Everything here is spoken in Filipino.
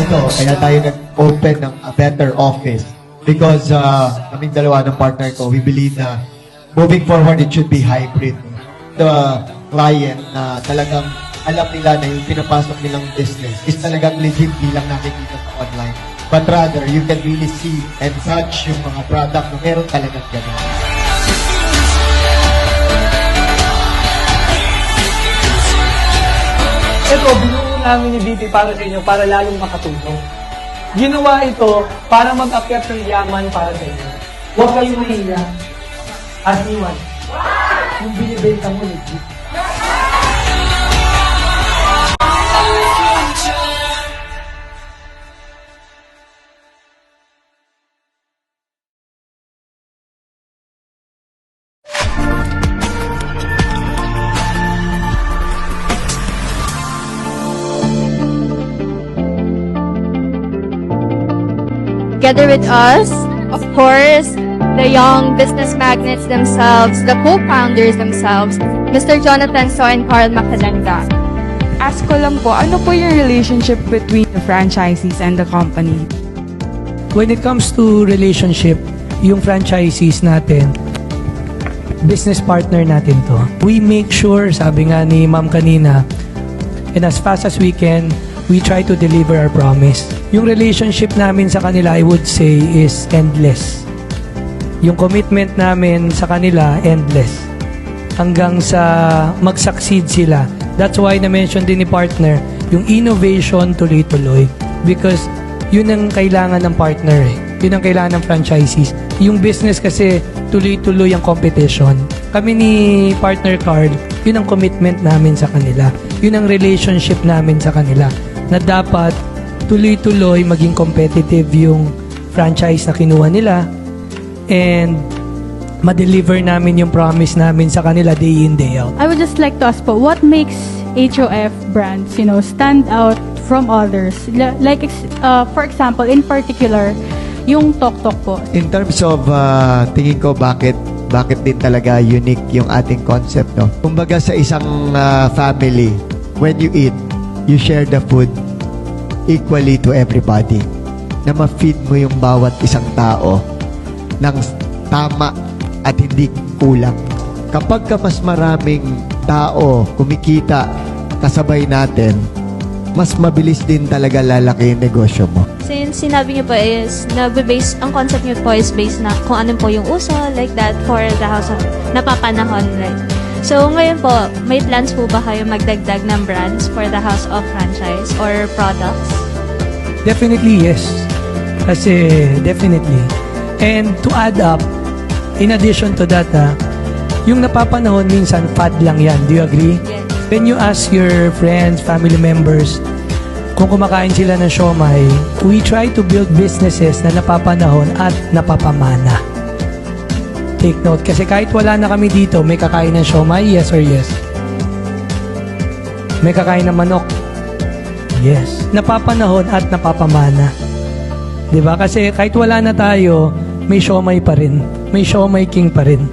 ito, kaya tayo nag-open ng a better office. Because kaming dalawa ng partner ko, we believe na moving forward, it should be hybrid. The client na talagang alam nila na yung pinapasok nilang business is talagang legit, lang nakikita sa online. But rather, you can really see and touch yung mga product na meron talagang gano'n. Ito, binuo namin ni BP para sa inyo para lalong makatulong. Ginawa ito para mag-akyat ng yaman para sa inyo. Huwag kayong mahiya. At iwan, yung binibenta mo legit. Together with us, of course, the young business magnates themselves, the co-founders themselves, Mr. Jonathan So and Carl Macalanga. Ask ko lang po, ano po yung relationship between the franchisees and the company? When it comes to relationship, yung franchisees natin, business partner natin to. We make sure, sabi nga ni ma'am kanina, and as fast as we can, we try to deliver our promise. Yung relationship namin sa kanila, I would say, is endless. Yung commitment namin sa kanila, endless. Hanggang sa mag-succeed sila. That's why na-mention din ni partner, yung innovation tuloy-tuloy. Because yun ang kailangan ng partner eh. Yun ang kailangan ng franchisees. Yung business kasi tuloy-tuloy ang competition. Kami ni partner Carl, yun ang commitment namin sa kanila. Yun ang relationship namin sa kanila. Na dapat tuloy-tuloy maging competitive yung franchise na kinuha nila and ma-deliver namin yung promise namin sa kanila day in, day out. I would just like to ask po, what makes HOF brands, stand out from others? Like, for example, in particular, yung Tok Tok po. In terms of tingin ko bakit din talaga unique yung ating concept, no? Kumbaga sa isang family, when you eat, you share the food equally to everybody. Na ma-feed mo yung bawat isang tao ng tama at hindi kulang. Kapag ka mas maraming tao kumikita kasabay natin, mas mabilis din talaga lalaki yung negosyo mo. Since sinabi niyo po is, ang concept niyo po is based na kung ano po yung uso, like that, for the house of, napapanahon, right? So, ngayon po, may plans po ba kayo magdagdag ng brands for the house of franchise or products? Definitely yes. Kasi definitely. And to add up, in addition to that, yung napapanahon minsan fad lang yan. Do you agree? Yes. When you ask your friends, family members, kung kumakain sila ng siomai, we try to build businesses na napapanahon at napapamana. Take note, kasi kahit wala na kami dito, may kakain ng siomai, yes or yes? May kakain ng manok, yes. Napapanahon at napapamana. Diba? Kasi kahit wala na tayo, may siomai pa rin. May siomai king pa rin.